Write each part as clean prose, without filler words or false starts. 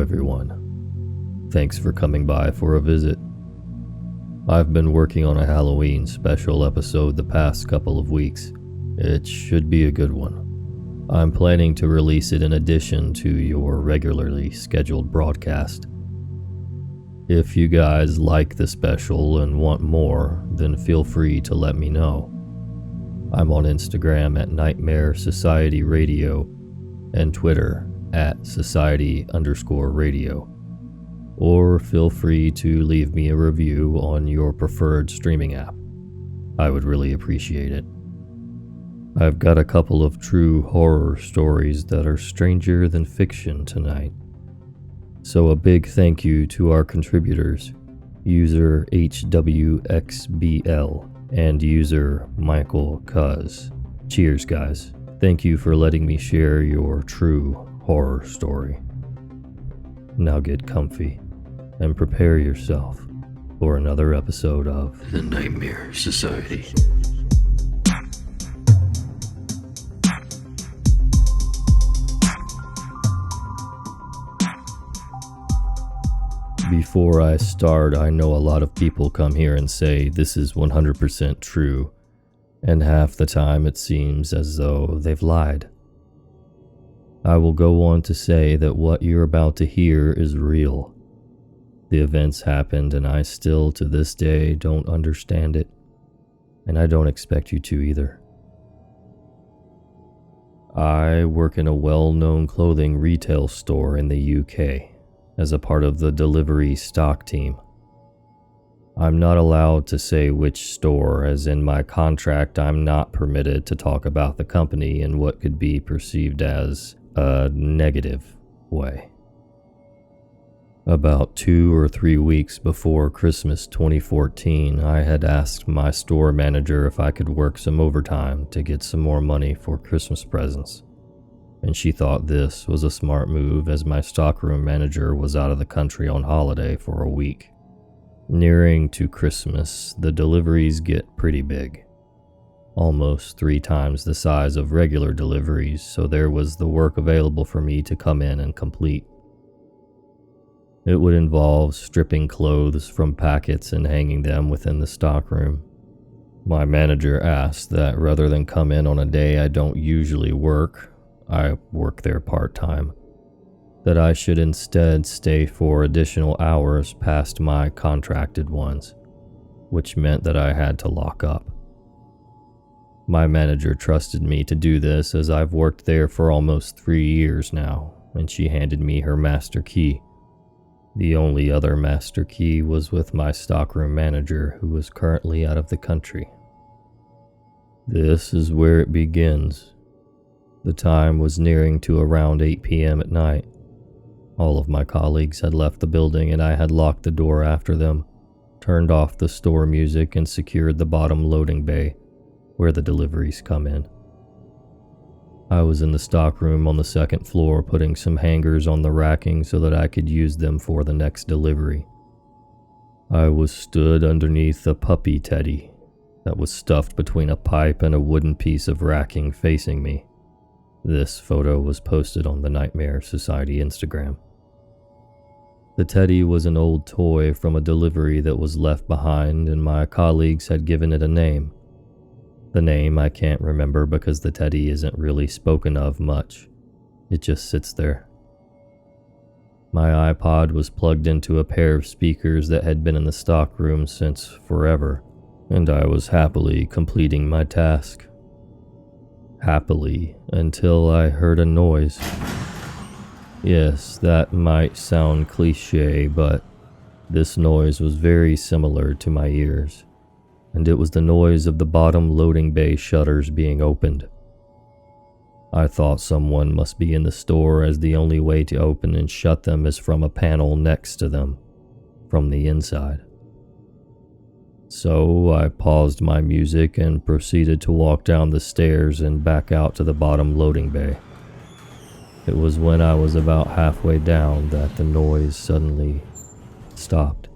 everyone. Thanks for coming by for a visit. I've been working on a Halloween special episode the past couple of weeks. It should be a good one. I'm planning to release it in addition to your regularly scheduled broadcast. If you guys like the special and want more, then feel free to let me know. I'm on Instagram at NightmareSocietyRadio and Twitter at Society_Radio. Or feel free to leave me a review on your preferred streaming app. I would really appreciate it. I've got a couple of true horror stories that are stranger than fiction tonight. So a big thank you to our contributors, user HWXBL and user Michael Cuz. Cheers, guys. Thank you for letting me share your true horror story. Now get comfy and prepare yourself for another episode of The Nightmare Society. Before I start, I know a lot of people come here and say this is 100% true, and half the time it seems as though they've lied. I will go on to say that what you're about to hear is real. The events happened and I still to this day don't understand it, and I don't expect you to either. I work in a well-known clothing retail store in the UK as a part of the delivery stock team. I'm not allowed to say which store, as in my contract I'm not permitted to talk about the company in what could be perceived as a negative way. About 2 or 3 weeks before Christmas 2014, I had asked my store manager if I could work some overtime to get some more money for Christmas presents, and she thought this was a smart move as my stockroom manager was out of the country on holiday for a week. Nearing to Christmas, the deliveries get pretty big. Almost 3 times the size of regular deliveries, so there was the work available for me to come in and complete. It would involve stripping clothes from packets and hanging them within the stockroom. My manager asked that rather than come in on a day I don't usually work, I work there part-time, that I should instead stay for additional hours past my contracted ones, which meant that I had to lock up. My manager trusted me to do this as I've worked there for almost 3 years now, and she handed me her master key. The only other master key was with my stockroom manager, who was currently out of the country. This is where it begins. The time was nearing to around 8 p.m. at night. All of my colleagues had left the building and I had locked the door after them, turned off the store music and secured the bottom loading bay, where the deliveries come in. I was in the stockroom on the second floor putting some hangers on the racking so that I could use them for the next delivery. I was stood underneath a puppy teddy that was stuffed between a pipe and a wooden piece of racking facing me. This photo was posted on the Nightmare Society Instagram. The teddy was an old toy from a delivery that was left behind, and my colleagues had given it a name. The name I can't remember because the teddy isn't really spoken of much. It just sits there. My iPod was plugged into a pair of speakers that had been in the stockroom since forever, and I was happily completing my task. Happily, until I heard a noise. Yes, that might sound cliche, but this noise was very similar to my ears, and it was the noise of the bottom loading bay shutters being opened. I thought someone must be in the store, as the only way to open and shut them is from a panel next to them, from the inside. So I paused my music and proceeded to walk down the stairs and back out to the bottom loading bay. It was when I was about halfway down that the noise suddenly stopped.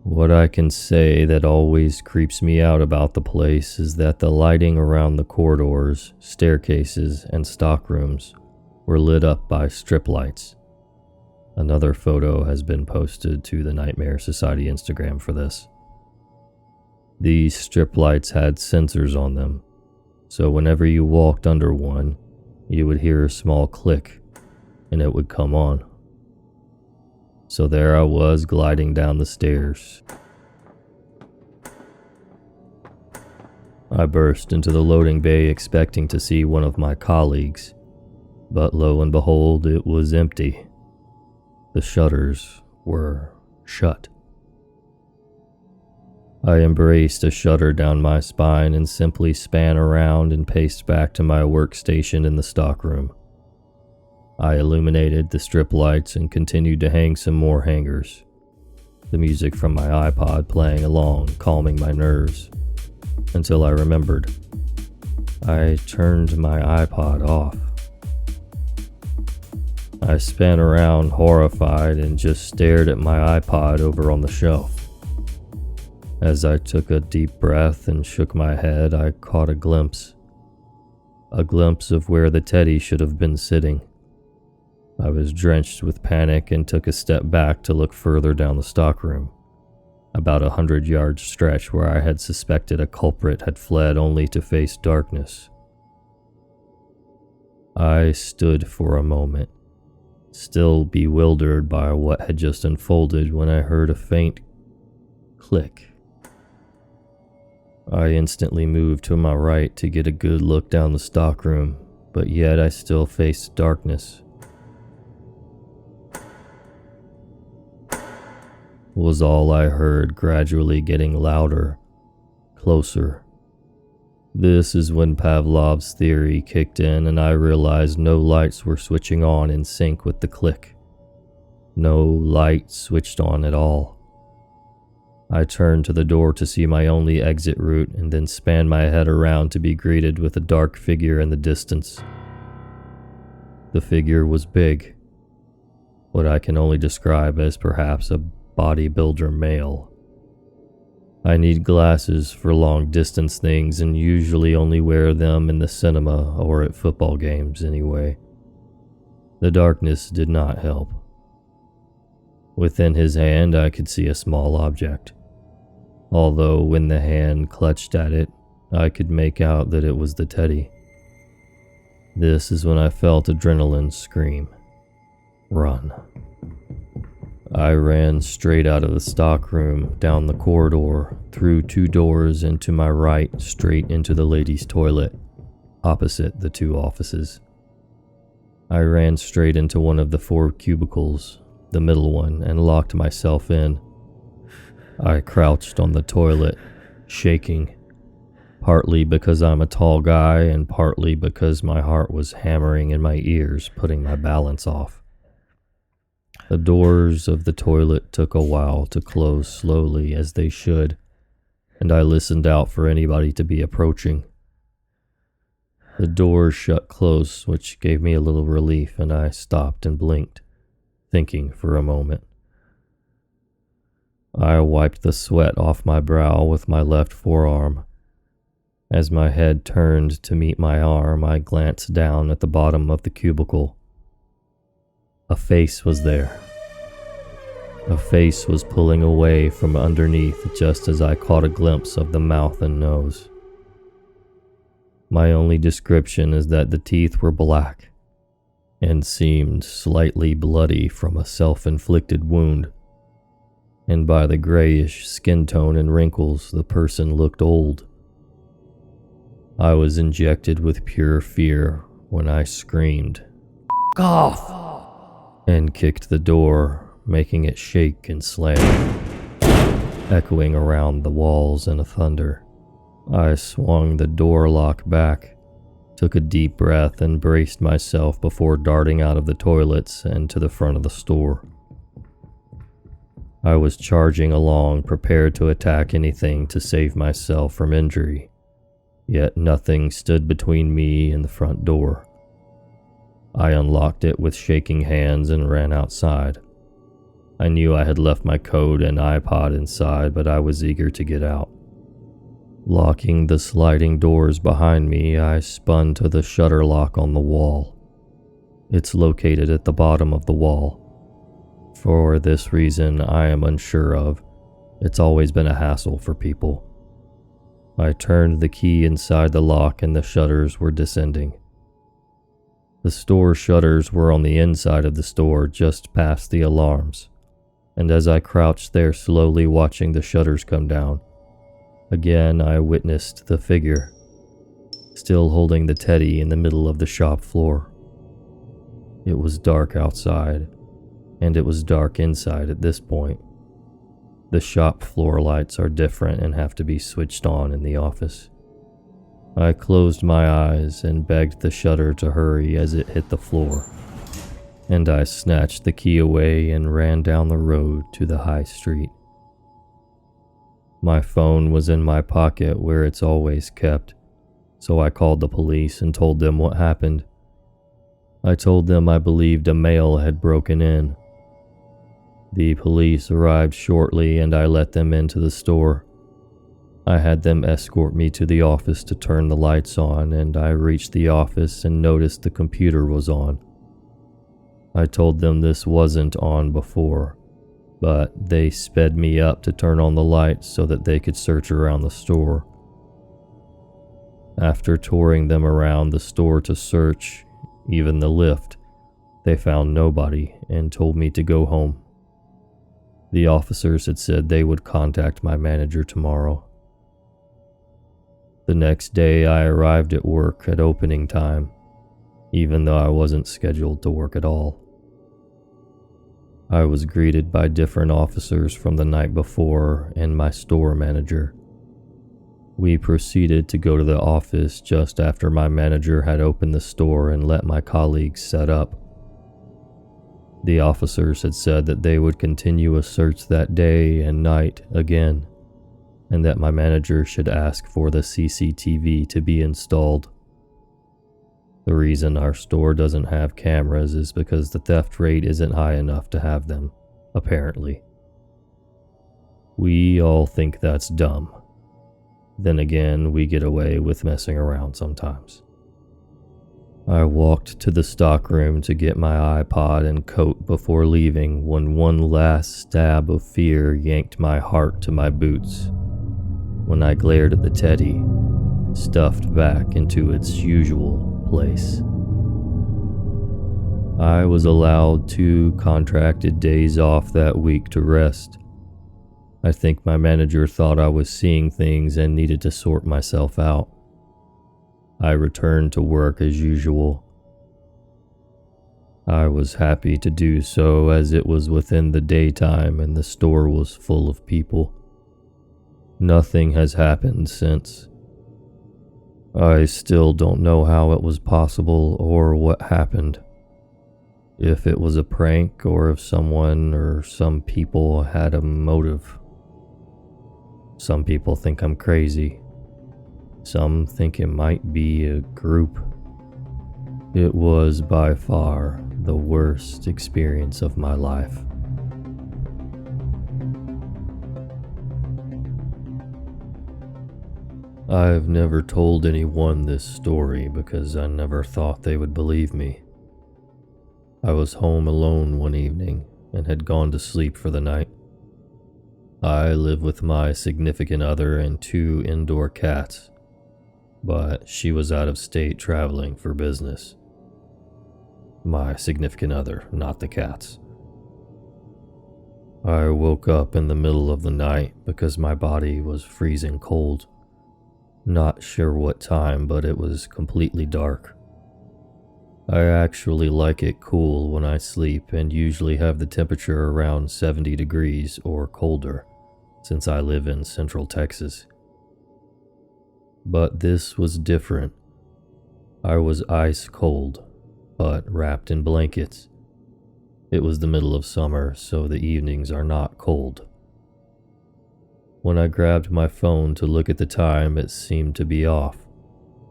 What I can say that always creeps me out about the place is that the lighting around the corridors, staircases, and stockrooms were lit up by strip lights. Another photo has been posted to the Nightmare Society Instagram for this. These strip lights had sensors on them, so whenever you walked under one, you would hear a small click and it would come on. So there I was gliding down the stairs. I burst into the loading bay expecting to see one of my colleagues, but lo and behold, it was empty. The shutters were shut. I embraced a shudder down my spine and simply span around and paced back to my workstation in the stockroom. I illuminated the strip lights and continued to hang some more hangers, the music from my iPod playing along, calming my nerves, until I remembered. I turned my iPod off. I span around horrified and just stared at my iPod over on the shelf. As I took a deep breath and shook my head, I caught a glimpse of where the teddy should have been sitting. I was drenched with panic and took a step back to look further down the stockroom, about 100-yard stretch where I had suspected a culprit had fled only to face darkness. I stood for a moment, still bewildered by what had just unfolded, when I heard a faint click. I instantly moved to my right to get a good look down the stockroom, but yet I still faced darkness. Was all I heard, gradually getting louder, closer. This is when Pavlov's theory kicked in and I realized no lights were switching on in sync with the click. No light switched on at all. I turned to the door to see my only exit route and then spanned my head around to be greeted with a dark figure in the distance. The figure was big, what I can only describe as perhaps a bodybuilder male. I need glasses for long distance things and usually only wear them in the cinema or at football games anyway. The darkness did not help. Within his hand I could see a small object, although when the hand clutched at it, I could make out that it was the teddy. This is when I felt adrenaline scream, "Run." I ran straight out of the stockroom, down the corridor, through 2 doors, and to my right, straight into the ladies' toilet, opposite the 2 offices. I ran straight into one of the 4 cubicles, the middle one, and locked myself in. I crouched on the toilet, shaking, partly because I'm a tall guy and partly because my heart was hammering in my ears, putting my balance off. The doors of the toilet took a while to close slowly, as they should, and I listened out for anybody to be approaching. The doors shut close, which gave me a little relief, and I stopped and blinked, thinking for a moment. I wiped the sweat off my brow with my left forearm. As my head turned to meet my arm, I glanced down at the bottom of the cubicle. A face was there. A face was pulling away from underneath just as I caught a glimpse of the mouth and nose. My only description is that the teeth were black and seemed slightly bloody from a self-inflicted wound, and by the grayish skin tone and wrinkles, the person looked old. I was injected with pure fear when I screamed, "F*** off!" and kicked the door, making it shake and slam, echoing around the walls in a thunder. I swung the door lock back, took a deep breath, and braced myself before darting out of the toilets and to the front of the store. I was charging along, prepared to attack anything to save myself from injury, yet nothing stood between me and the front door. I unlocked it with shaking hands and ran outside. I knew I had left my coat and iPod inside, but I was eager to get out. Locking the sliding doors behind me, I spun to the shutter lock on the wall. It's located at the bottom of the wall. For this reason I am unsure of. It's always been a hassle for people. I turned the key inside the lock and the shutters were descending. The store shutters were on the inside of the store just past the alarms, and as I crouched there slowly watching the shutters come down, again I witnessed the figure, still holding the teddy in the middle of the shop floor. It was dark outside, and it was dark inside at this point. The shop floor lights are different and have to be switched on in the office. I closed my eyes and begged the shutter to hurry as it hit the floor, and I snatched the key away and ran down the road to the high street. My phone was in my pocket where it's always kept, so I called the police and told them what happened. I told them I believed a male had broken in. The police arrived shortly and I let them into the store. I had them escort me to the office to turn the lights on, and I reached the office and noticed the computer was on. I told them this wasn't on before, but they sped me up to turn on the lights so that they could search around the store. After touring them around the store to search, even the lift, they found nobody and told me to go home. The officers had said they would contact my manager tomorrow. The next day I arrived at work at opening time, even though I wasn't scheduled to work at all. I was greeted by different officers from the night before and my store manager. We proceeded to go to the office just after my manager had opened the store and let my colleagues set up. The officers had said that they would continue a search that day and night again, and that my manager should ask for the CCTV to be installed. The reason our store doesn't have cameras is because the theft rate isn't high enough to have them, apparently. We all think that's dumb. Then again, we get away with messing around sometimes. I walked to the stockroom to get my iPod and coat before leaving when one last stab of fear yanked my heart to my boots. When I glared at the teddy, stuffed back into its usual place. I was allowed 2 contracted days off that week to rest. I think my manager thought I was seeing things and needed to sort myself out. I returned to work as usual. I was happy to do so as it was within the daytime and the store was full of people. Nothing has happened since. I still don't know how it was possible or what happened. If it was a prank or if someone or some people had a motive. Some people think I'm crazy. Some think it might be a group. It was by far the worst experience of my life. I've never told anyone this story because I never thought they would believe me. I was home alone one evening and had gone to sleep for the night. I live with my significant other and 2 indoor cats, but she was out of state traveling for business. My significant other, not the cats. I woke up in the middle of the night because my body was freezing cold. Not sure what time, but it was completely dark. I actually like it cool when I sleep and usually have the temperature around 70 degrees or colder, since I live in Central Texas. But this was different. I was ice cold, but wrapped in blankets. It was the middle of summer, so the evenings are not cold. When I grabbed my phone to look at the time, it seemed to be off,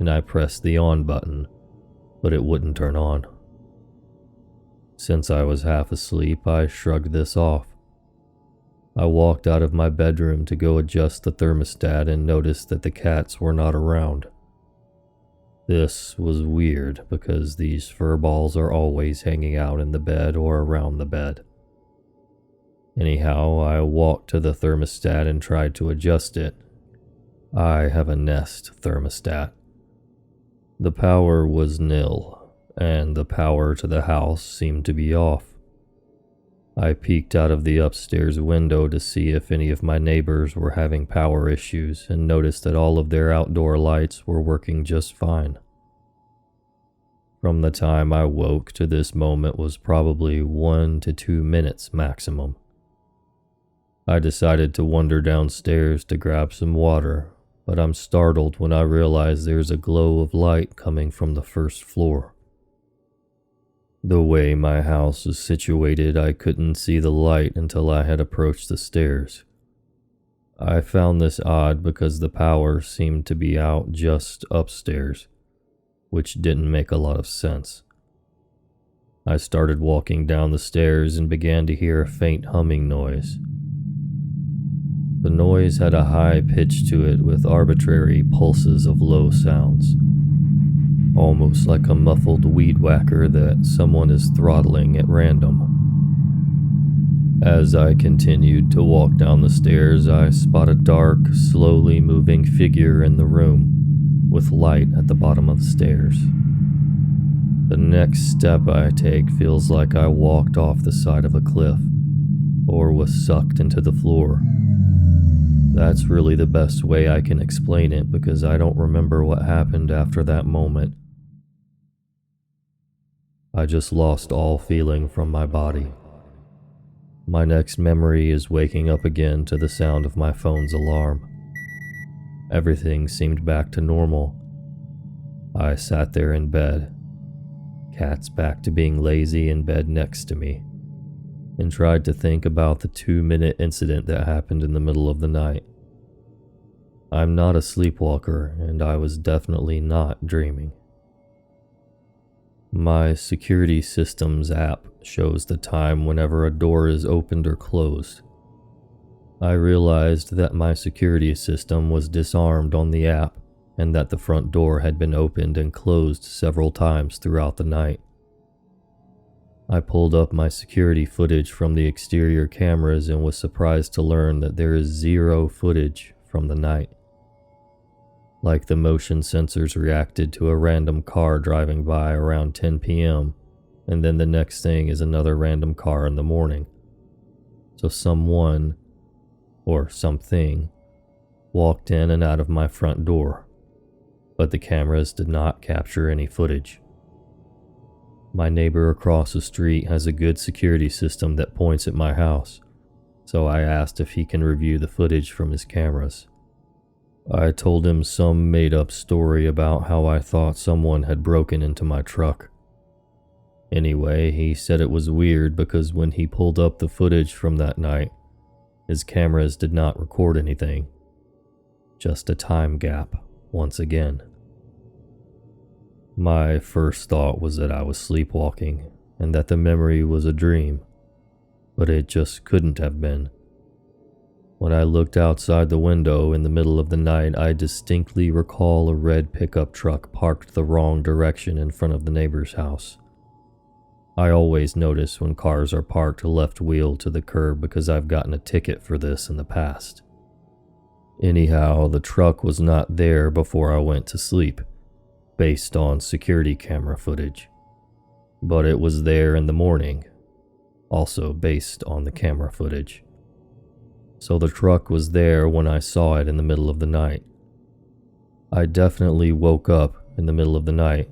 and I pressed the on button, but it wouldn't turn on. Since I was half asleep, I shrugged this off. I walked out of my bedroom to go adjust the thermostat and noticed that the cats were not around. This was weird because these fur balls are always hanging out in the bed or around the bed. Anyhow, I walked to the thermostat and tried to adjust it. I have a Nest thermostat. The power was nil, and the power to the house seemed to be off. I peeked out of the upstairs window to see if any of my neighbors were having power issues and noticed that all of their outdoor lights were working just fine. From the time I woke to this moment was probably 1 to 2 minutes maximum. I decided to wander downstairs to grab some water, but I'm startled when I realize there's a glow of light coming from the first floor. The way my house is situated, I couldn't see the light until I had approached the stairs. I found this odd because the power seemed to be out just upstairs, which didn't make a lot of sense. I started walking down the stairs and began to hear a faint humming noise. The noise had a high pitch to it with arbitrary pulses of low sounds, almost like a muffled weed whacker that someone is throttling at random. As I continued to walk down the stairs, I spot a dark, slowly moving figure in the room, with light at the bottom of the stairs. The next step I take feels like I walked off the side of a cliff, or was sucked into the floor. That's really the best way I can explain it because I don't remember what happened after that moment. I just lost all feeling from my body. My next memory is waking up again to the sound of my phone's alarm. Everything seemed back to normal. I sat there in bed, cat's back to being lazy in bed next to me, and tried to think about the 2-minute incident that happened in the middle of the night. I'm not a sleepwalker, and I was definitely not dreaming. My security systems app shows the time whenever a door is opened or closed. I realized that my security system was disarmed on the app and that the front door had been opened and closed several times throughout the night. I pulled up my security footage from the exterior cameras and was surprised to learn that there is 0 footage from the night. Like the motion sensors reacted to a random car driving by around 10 p.m., and then the next thing is another random car in the morning. So someone, or something, walked in and out of my front door, but the cameras did not capture any footage. My neighbor across the street has a good security system that points at my house, so I asked if he can review the footage from his cameras. I told him some made-up story about how I thought someone had broken into my truck. Anyway, he said it was weird because when he pulled up the footage from that night, his cameras did not record anything. Just a time gap, once again. My first thought was that I was sleepwalking, and that the memory was a dream, but it just couldn't have been. When I looked outside the window in the middle of the night, I distinctly recall a red pickup truck parked the wrong direction in front of the neighbor's house. I always notice when cars are parked left wheel to the curb because I've gotten a ticket for this in the past. Anyhow, the truck was not there before I went to sleep, based on security camera footage, but it was there in the morning, also based on the camera footage. So the truck was there when I saw it in the middle of the night. I definitely woke up in the middle of the night,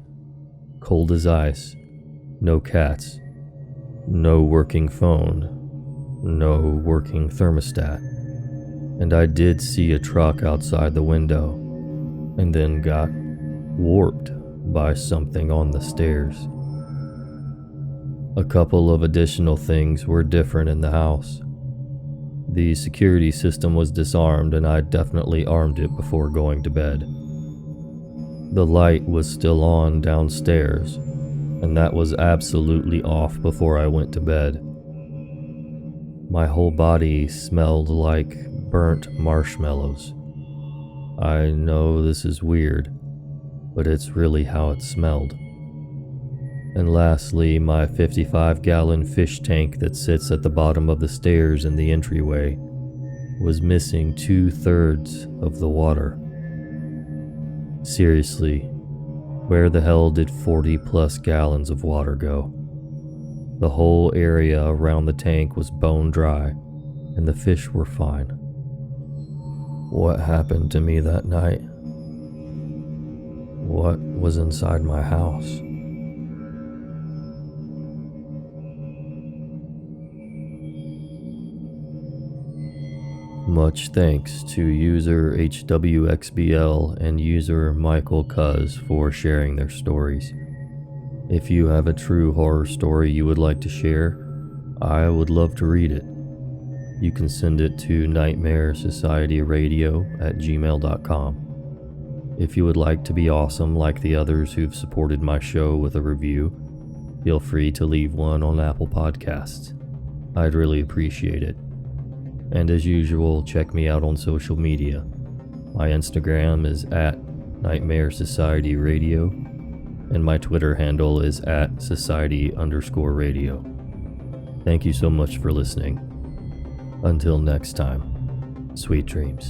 cold as ice, no cats, no working phone, no working thermostat, and I did see a truck outside the window, and then got warped by something on the stairs. A couple of additional things were different in the house. The security system was disarmed and I definitely armed it before going to bed. The light was still on downstairs, and that was absolutely off before I went to bed. My whole body smelled like burnt marshmallows. I know this is weird, but it's really how it smelled. And lastly, my 55-gallon fish tank that sits at the bottom of the stairs in the entryway was missing 2/3 of the water. Seriously, where the hell did 40+ gallons of water go? The whole area around the tank was bone dry, and the fish were fine. What happened to me that night? What was inside my house? Much thanks to user HWXBL and user Michael Cuz for sharing their stories. If you have a true horror story you would like to share, I would love to read it. You can send it to NightmareSocietyRadio@gmail.com. If you would like to be awesome like the others who've supported my show with a review, feel free to leave one on Apple Podcasts. I'd really appreciate it. And as usual, check me out on social media. My Instagram is @NightmareSocietyRadio, and my Twitter handle is @Society_radio. Thank you so much for listening. Until next time, sweet dreams.